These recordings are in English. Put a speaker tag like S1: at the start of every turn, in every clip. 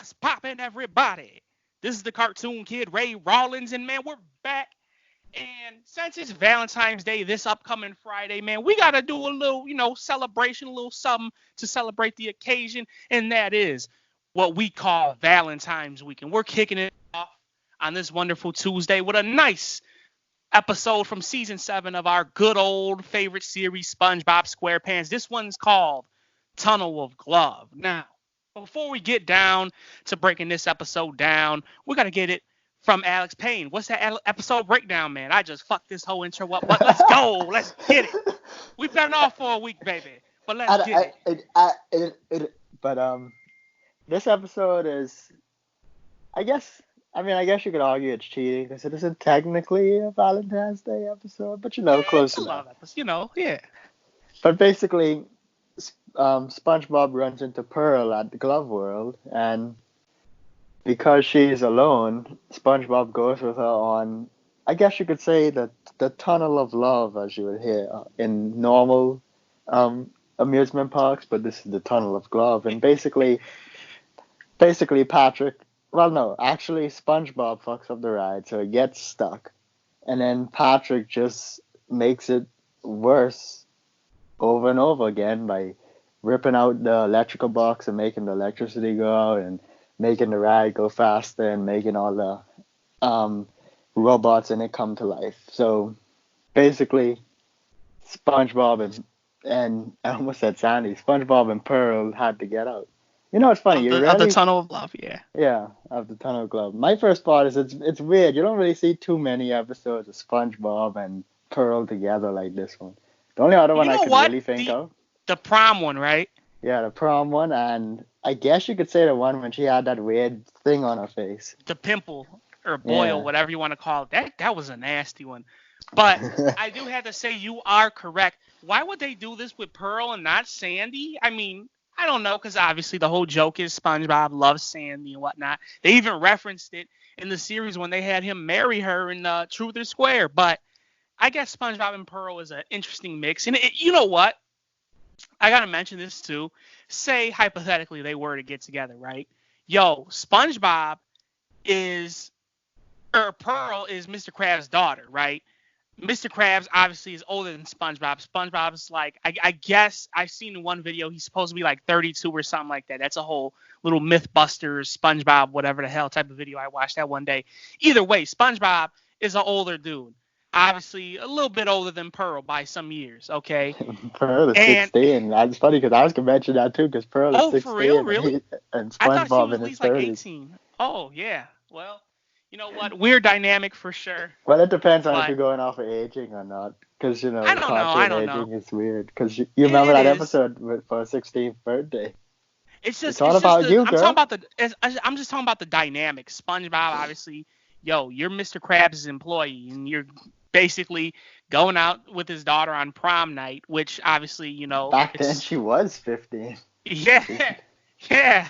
S1: What's poppin', everybody? This is the cartoon kid, Ray Rawlins, and man, we're back. And since it's Valentine's Day this upcoming Friday, man, we got to do a little, celebration, a little something to celebrate the occasion. And that is what we call Valentine's Week. And we're kicking it off on this wonderful Tuesday with a nice episode from season 7 of our good old favorite series, SpongeBob SquarePants. This one's called Tunnel of Glove. Now, before we get down to breaking this episode down, we got to get it from Alex Payne. What's that episode breakdown, man? I just fucked this whole intro up. Let's go. Let's get it. We've been off for a week, baby. But let's get it.
S2: This episode is, I guess you could argue it's cheating because it isn't technically a Valentine's Day episode, but close enough.
S1: Yeah.
S2: But basically, SpongeBob runs into Pearl at the Glove World, and because she's alone, SpongeBob goes with her on, I guess you could say, the Tunnel of Love, as you would hear in normal amusement parks, but this is the Tunnel of Glove. And basically Patrick, well, no, actually SpongeBob fucks up the ride, so it gets stuck. And then Patrick just makes it worse over and over again by ripping out the electrical box and making the electricity go out and making the ride go faster and making all the robots in it come to life. So basically, SpongeBob and I almost said Sandy, SpongeBob and Pearl had to get out. It's funny.
S1: Of the Tunnel of Love, yeah.
S2: Yeah, of the Tunnel of Love. My first thought is it's weird. You don't really see too many episodes of SpongeBob and Pearl together like this one. The only other one I could really think of.
S1: The prom one, right?
S2: Yeah, the prom one, and I guess you could say the one when she had that weird thing on her face.
S1: The pimple or boil, whatever you want to call it. That was a nasty one. But I do have to say you are correct. Why would they do this with Pearl and not Sandy? I mean, I don't know, because obviously the whole joke is SpongeBob loves Sandy and whatnot. They even referenced it in the series when they had him marry her in Truth or Square. But I guess SpongeBob and Pearl is an interesting mix. And you know what? I got to mention this too. Say, hypothetically, they were to get together, right? Yo, SpongeBob Pearl is Mr. Krabs' daughter, right? Mr. Krabs obviously is older than SpongeBob. SpongeBob's like, I guess I've seen in one video, he's supposed to be like 32 or something like that. That's a whole little Mythbusters, SpongeBob, whatever the hell type of video I watched that one day. Either way, SpongeBob is an older dude. Obviously, a little bit older than Pearl by some years, okay?
S2: Pearl is 16. That's funny because I was going to mention that too, because Pearl is 16.
S1: Oh, for real? Really?
S2: And SpongeBob
S1: I thought she was
S2: in
S1: at
S2: his
S1: least
S2: 30s.
S1: like 18. Oh, yeah. Well, you know what? We're dynamic for sure.
S2: Well, it depends on if you're going off of aging or not. Because,
S1: I don't know.
S2: Aging is weird. Because you remember that episode for 16th birthday.
S1: It's just
S2: I'm just
S1: talking about the dynamic. SpongeBob, obviously, you're Mr. Krabs' employee, and you're basically going out with his daughter on prom night, which obviously,
S2: Back then, she was 15.
S1: Yeah. Yeah.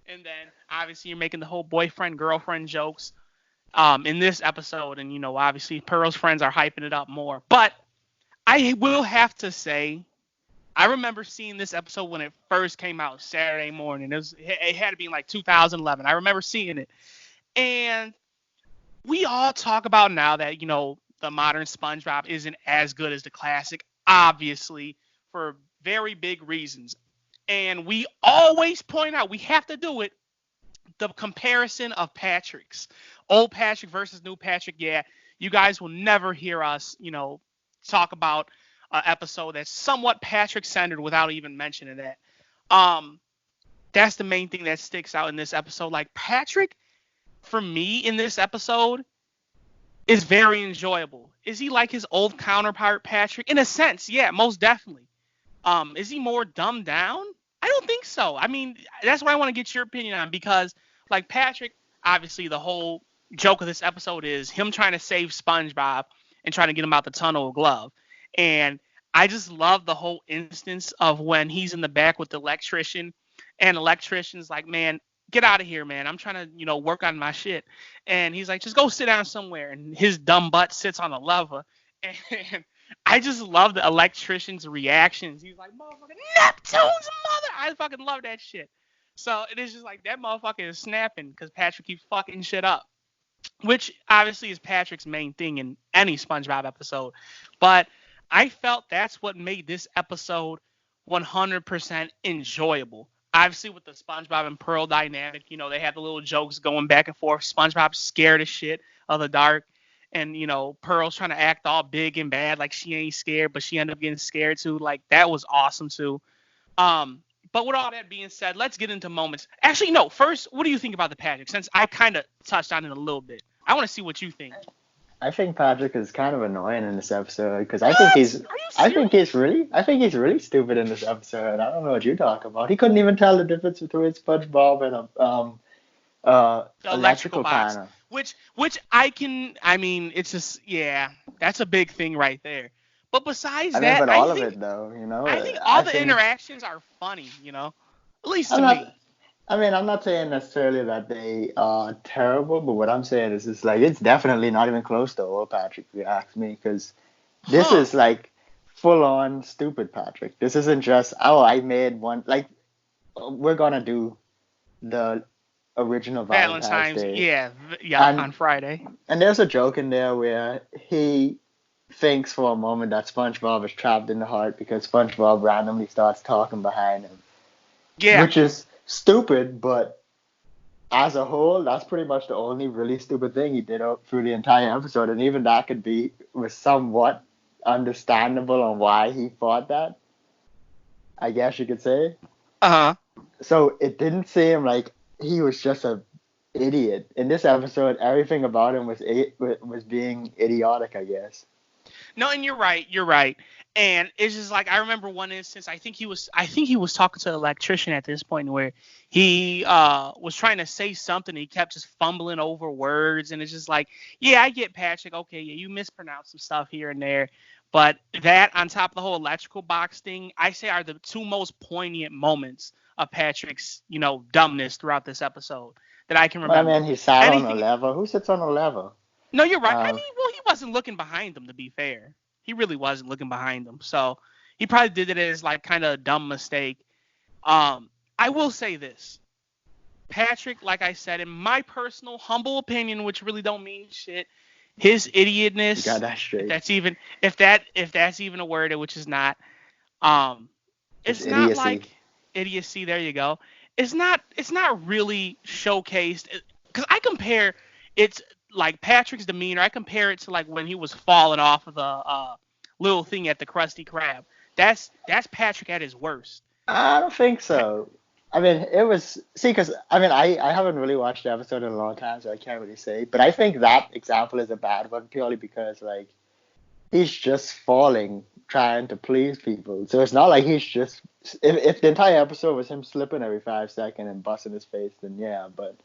S1: And then, obviously, you're making the whole boyfriend-girlfriend jokes in this episode, and, obviously, Pearl's friends are hyping it up more. But I will have to say, I remember seeing this episode when it first came out Saturday morning. It had to be in like 2011. I remember seeing it. And we all talk about now that, the modern SpongeBob isn't as good as the classic, obviously, for very big reasons. And we always point out, we have to do it, the comparison of Patrick's. Old Patrick versus new Patrick. Yeah, you guys will never hear us, talk about an episode that's somewhat Patrick-centered without even mentioning that. That's the main thing that sticks out in this episode. Like, Patrick, for me, in this episode, is very enjoyable. Is he like his old counterpart, Patrick? In a sense, yeah, most definitely. Is he more dumbed down? I don't think so. I mean, that's what I want to get your opinion on, because, like, Patrick, obviously the whole joke of this episode is him trying to save SpongeBob and trying to get him out the Tunnel of Glove. And I just love the whole instance of when he's in the back with the electrician, and the electrician's like, man, get out of here, man. I'm trying to, work on my shit. And he's like, just go sit down somewhere. And his dumb butt sits on the lever. And I just love the electrician's reactions. He's like, motherfucking Neptune's mother. I fucking love that shit. So it is just like that motherfucker is snapping because Patrick keeps fucking shit up, which obviously is Patrick's main thing in any SpongeBob episode. But I felt that's what made this episode 100% enjoyable. Obviously, with the SpongeBob and Pearl dynamic, they have the little jokes going back and forth. SpongeBob's scared as shit of the dark, and Pearl's trying to act all big and bad like she ain't scared, but she ended up getting scared too. Like that was awesome too. But with all that being said, let's get into moments. Actually, no. First, what do you think about the Patrick? Since I kind of touched on it a little bit, I want to see what you think.
S2: I think Patrick is kind of annoying in this episode because
S1: What? Are you serious?
S2: I think he's really stupid in this episode. I don't know what you talk about. He couldn't even tell the difference between SpongeBob and
S1: The
S2: electrical
S1: box,
S2: panel.
S1: which I mean, it's just yeah, that's a big thing right there. But besides
S2: I mean,
S1: that,
S2: but all of it though,
S1: I think all the interactions are funny, at least to
S2: I'm
S1: me.
S2: not. I mean, I'm not saying necessarily that they are terrible, but what I'm saying is it's like it's definitely not even close to old Patrick, if you ask me, because this
S1: Huh.
S2: is like full on stupid Patrick. This isn't just I made one like we're gonna do the original Valentine's
S1: Valentine's,
S2: Day,
S1: yeah, yep,
S2: and
S1: on Friday.
S2: there's a joke in there where he thinks for a moment that SpongeBob is trapped in the heart because SpongeBob randomly starts talking behind him,
S1: Yeah.
S2: which is stupid, but as a whole, that's pretty much the only really stupid thing he did through the entire episode, and even that was somewhat understandable on why he thought that, I guess you could say.
S1: Uh-huh.
S2: So it didn't seem like he was just a idiot. In this episode, everything about him was being idiotic, I guess.
S1: No, and you're right. You're right. And it's just like I remember one instance. I think he was talking to an electrician at this point where he was trying to say something. And he kept just fumbling over words, and it's just like, yeah, I get Patrick. Okay, yeah, you mispronounce some stuff here and there, but that on top of the whole electrical box thing, I say are the two most poignant moments of Patrick's dumbness throughout this episode that I can
S2: Well, I
S1: remember.
S2: mean, he sat on a
S1: Anything
S2: lever. Who sits on a lever?
S1: No, you're right. I
S2: Uh,
S1: mean, well, he wasn't looking behind them, to be fair. He really wasn't looking behind them. So he probably did it as like kind of a dumb mistake. I will say this. Patrick, like I said, in my personal humble opinion, which really don't mean shit, his
S2: you got
S1: idiotness,
S2: that
S1: if
S2: straight.
S1: that's even if that's even a word, which is not, um,
S2: It's
S1: it's not
S2: idiocy.
S1: like idiocy. There you go. It's not really showcased because I compare it's like Patrick's demeanor. I compare it to like when he was falling off of the little thing at the Krusty Krab. That's Patrick at his worst.
S2: I don't think
S1: Pa-
S2: so. I mean, it was see, because I mean, I haven't really watched the episode in a long time, so I can't really say. But I think that example is a bad one purely because like he's just falling trying to please people. So it's not like he's just if the entire episode was him slipping every 5 seconds and busting his face, then yeah. But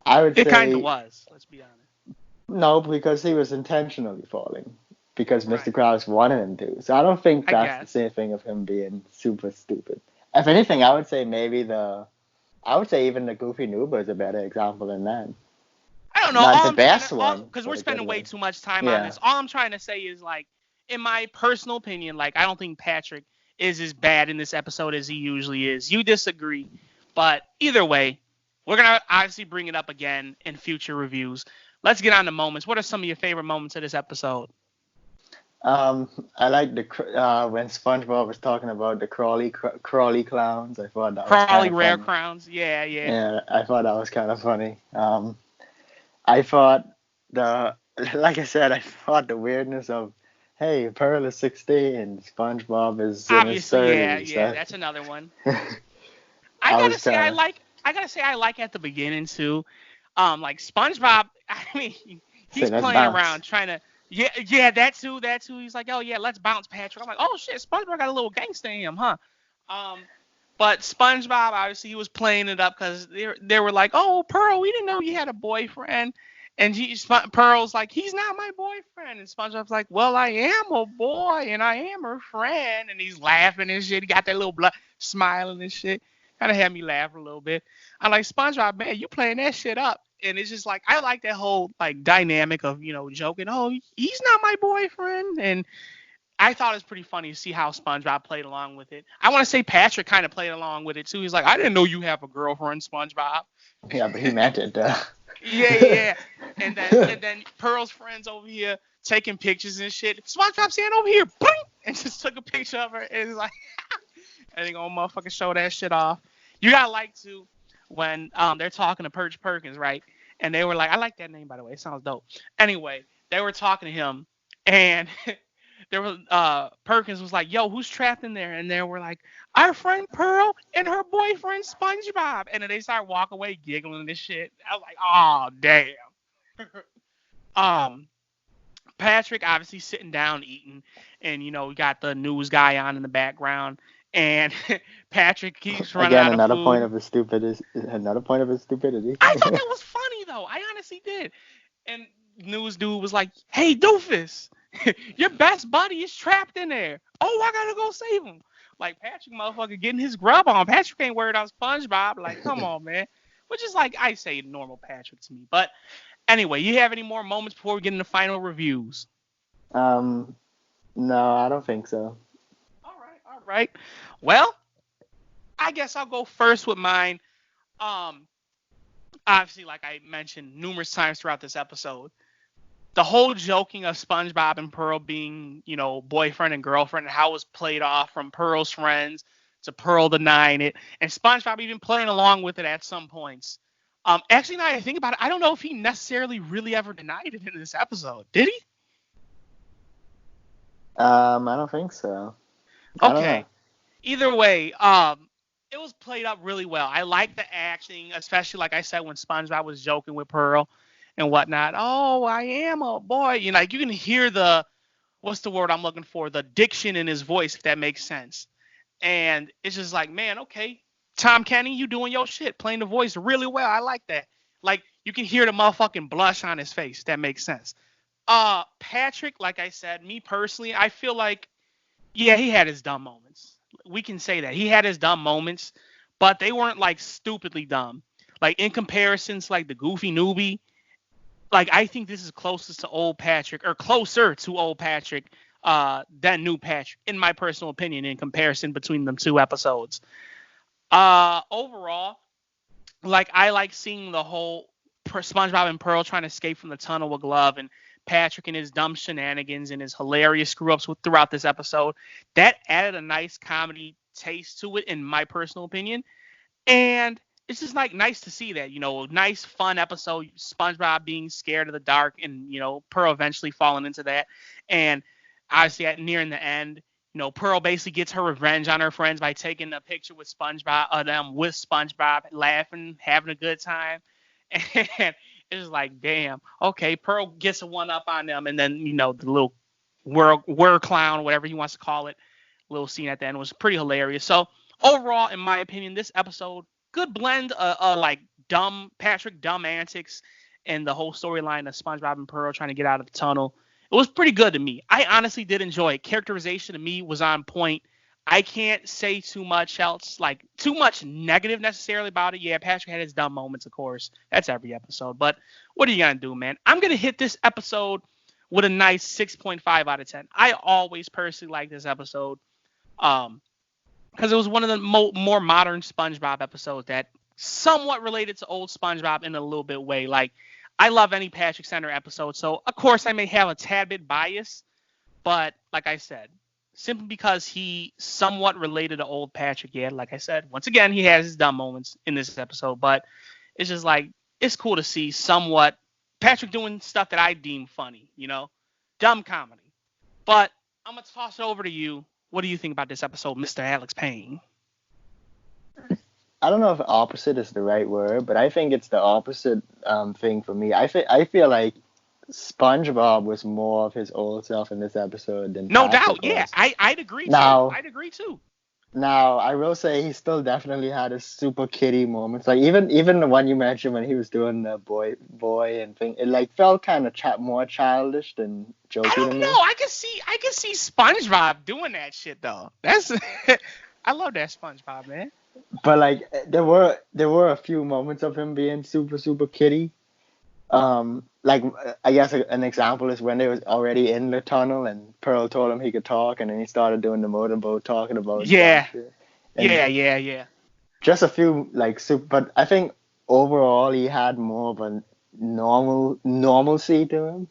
S2: I would
S1: It kind of
S2: say
S1: was. Let's be honest.
S2: no because he was intentionally falling because Mr.
S1: Right.
S2: Krabs wanted him to. So I don't think
S1: I
S2: that's the
S1: guess.
S2: same thing of him being super stupid. If anything, I would say I would say even the Goofy Noob is a better example than that.
S1: I don't know.
S2: Not
S1: All
S2: the
S1: I'm trying
S2: best
S1: to,
S2: one,
S1: because we're
S2: but a good
S1: spending way
S2: one.
S1: too much time on
S2: Yeah.
S1: this. All I'm trying to say is like, in my personal opinion, like I don't think Patrick is as bad in this episode as he usually is. You disagree, but either way, we're gonna obviously bring it up again in future reviews. Let's get on to moments. What are some of your favorite moments of this episode?
S2: I like when SpongeBob was talking about the crawly clowns. I thought that was kind
S1: Crawley
S2: of
S1: Rare
S2: funny.
S1: Crowns. Yeah, yeah.
S2: Yeah, I thought that was kind of funny. I thought the like I said, I thought the weirdness of hey, Pearl is 16, SpongeBob is in his
S1: Obviously, yeah,
S2: 30s.
S1: yeah. That's another one. I
S2: I
S1: gotta
S2: was
S1: say, I
S2: kind of
S1: like. I gotta say, I like at the beginning too. Like SpongeBob. I mean,
S2: saying
S1: he's
S2: let's
S1: playing
S2: bounce.
S1: around trying to. Yeah, yeah. That too. That too. He's like, oh yeah, let's bounce, Patrick. I'm like, oh shit, SpongeBob got a little gangster in him, huh? Um, but SpongeBob obviously he was playing it up because they were like, oh Pearl, we didn't know you had a boyfriend. And Pearl's like, he's not my boyfriend. And SpongeBob's like, well, I am a boy and I am her friend. And he's laughing and shit. He got that little blood smiling and shit. Kind of had me laugh a little bit. I'm like, SpongeBob, man, you playing that shit up. And it's just like, I like that whole like dynamic of, joking, oh, he's not my boyfriend. And I thought it was pretty funny to see how SpongeBob played along with it. I want to say Patrick kind of played along with it too. He's like, I didn't know you have a girlfriend, SpongeBob.
S2: Yeah, but he meant it.
S1: Yeah. And then Pearl's friends over here taking pictures and shit. SpongeBob stand over here, boing, and just took a picture of her. And it's like, and they gonna motherfucking show that shit off. You gotta like to when they're talking to Perch Perkins, right? And they were like, I like that name by the way. It sounds dope. Anyway, they were talking to him, and there was Perkins was like, "Yo, who's trapped in there?" And they were like, "Our friend Pearl and her boyfriend SpongeBob." And then they started walking away giggling and shit. I was like, "Oh damn." um, Patrick obviously sitting down eating, and we got the news guy on in the background, and Patrick keeps running
S2: Again,
S1: out of
S2: another
S1: food.
S2: point of his stupidity. Another point of his stupidity.
S1: I thought that was funny though. I honestly did. And news dude was like, "Hey, doofus, your best buddy is trapped in there. Oh, I gotta go save him." Like Patrick, motherfucker, getting his grub on. Patrick ain't worried about SpongeBob. Like, come on, man. Which is like I say normal Patrick to me. But anyway, you have any more moments before we get into final reviews?
S2: No, I don't think so.
S1: All right. Well, I guess I'll go first with mine. Obviously, like I mentioned numerous times throughout this episode, the whole joking of SpongeBob and Pearl being, boyfriend and girlfriend, and how it was played off from Pearl's friends to Pearl denying it, and SpongeBob even playing along with it at some points. Actually, now that I think about it, I don't know if he necessarily really ever denied it in this episode. Did he?
S2: I don't think so.
S1: Okay. Either way, it was played up really well. I like the acting, especially like I said when SpongeBob was joking with Pearl and whatnot. Oh, I am a boy. Like you can hear what's the word I'm looking for? The diction in his voice, if that makes sense. And it's just like, man, okay, Tom Kenny, you doing your shit, playing the voice really well. I like that. Like you can hear the motherfucking blush on his face. That makes sense. Patrick, like I said, me personally, I feel like, yeah, he had his dumb moments. We can say that he had his dumb moments, but they weren't like stupidly dumb. Like in comparisons, like the Goofy Newbie, like I think this is closest to old Patrick, or closer to old Patrick than new Patrick, in my personal opinion, in comparison between them two episodes. Overall, like I like seeing the whole SpongeBob and Pearl trying to escape from the tunnel with Glove, and Patrick and his dumb shenanigans and his hilarious screw ups throughout this episode. That added a nice comedy taste to it, in my personal opinion. And it's just like nice to see that, nice fun episode. SpongeBob being scared of the dark, and Pearl eventually falling into that. And obviously at nearing the end, Pearl basically gets her revenge on her friends by taking a picture with them with SpongeBob, laughing, having a good time. And it's like, damn, okay, Pearl gets a one up on them, and then the little word clown, whatever he wants to call it, little scene at the end was pretty hilarious. So overall, in my opinion, this episode, good blend of like Patrick dumb antics and the whole storyline of SpongeBob and Pearl trying to get out of the tunnel. It was pretty good to me. I honestly did enjoy it. Characterization to me was on point. I can't say too much else, like too much negative necessarily about it. Yeah, Patrick had his dumb moments, of course. That's every episode. But what are you going to do, man? I'm going to hit this episode with a nice 6.5 out of 10. I always personally like this episode because it was one of the more modern SpongeBob episodes that somewhat related to old SpongeBob in a little bit way. Like, I love any Patrick Center episode, so of course I may have a tad bit bias, but like I said, simply because he somewhat related to old Patrick. Yeah, like I said, once again, he has his dumb moments in this episode, but it's just like, it's cool to see somewhat Patrick doing stuff that I deem funny, dumb comedy. But I'm going to toss it over to you. What do you think about this episode, Mr. Alex Payne?
S2: I don't know if opposite is the right word, but I think it's the opposite thing for me. I feel like SpongeBob was more of his old self in this episode than
S1: No
S2: Patrick
S1: doubt, yeah.
S2: was.
S1: I'd agree
S2: Now,
S1: too. I'd agree too.
S2: Now, I will say he still definitely had his super kiddie moments. Like even the one you mentioned when he was doing the boy and thing, it like felt kind of more childish than jokey
S1: I
S2: to
S1: don't
S2: me.
S1: know. I could see SpongeBob doing that shit though. That's I love that SpongeBob, man.
S2: But like there were a few moments of him being super kiddie. Like I guess an example is when they was already in the tunnel and Pearl told him he could talk, and then he started doing the motorboat talking about dumb
S1: Yeah,
S2: shit. And
S1: yeah.
S2: just a few like super, but I think overall he had more of a normalcy to him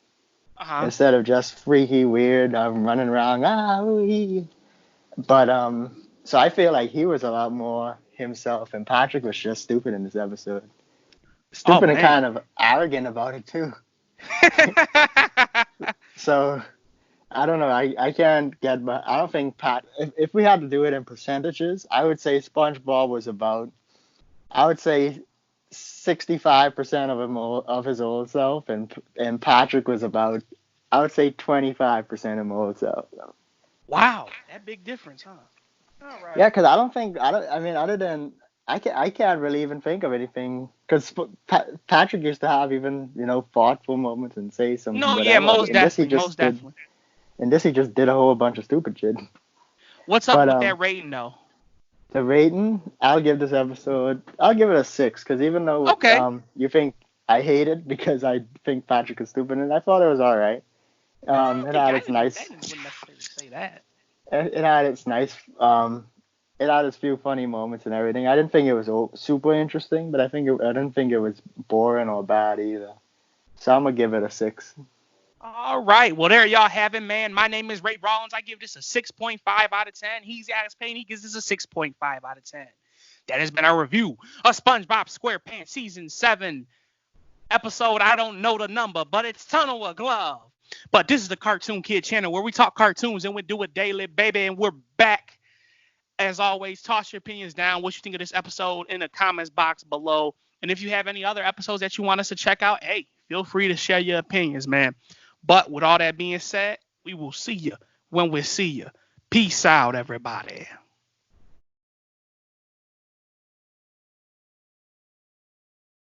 S1: Uh-huh.
S2: instead of just freaky weird running around but so I feel like he was a lot more himself, and Patrick was just stupid in this episode,
S1: Oh
S2: stupid and
S1: man.
S2: kind of arrogant about it too. So I don't know. I can't get, but I don't think if we had to do it in percentages, I would say SpongeBob was about, I would say 65% of of his old self, and Patrick was about, I would say 25% of my old self.
S1: Wow, that big difference, huh? All
S2: Yeah,
S1: right.
S2: because I don't, I mean, other than, I can't really even think of anything, because Patrick used to have even, thoughtful moments and say some
S1: No, yeah,
S2: whatever.
S1: most definitely, most definitely.
S2: In this he just did a whole bunch of stupid shit.
S1: What's up
S2: But
S1: with that rating though?
S2: the rating, I'll give this episode, I'll give it a 6, because even though
S1: Okay.
S2: you think I hate it because I think Patrick is stupid, and I thought it was all right. It
S1: Okay,
S2: had
S1: I
S2: its
S1: didn't,
S2: nice,
S1: I didn't wouldn't necessarily say that.
S2: it had its nice, it had its few funny moments and everything. I didn't think it was super interesting, but I didn't think it was boring or bad either. So I'm gonna give it a 6.
S1: All right. Well, there y'all have it, man. My name is Ray Rawlins. I give this a 6.5 out of 10. He's Alex Payne. He gives this a 6.5 out of 10. That has been our review of SpongeBob SquarePants Season 7 episode. I don't know the number, but it's Tunnel of Glove. But this is the Cartoon Kid channel where we talk cartoons and we do it daily, baby. And we're back. As always, toss your opinions down. What you think of this episode in the comments box below. And if you have any other episodes that you want us to check out, hey, feel free to share your opinions, man. But with all that being said, we will see you when we see you. Peace out, everybody.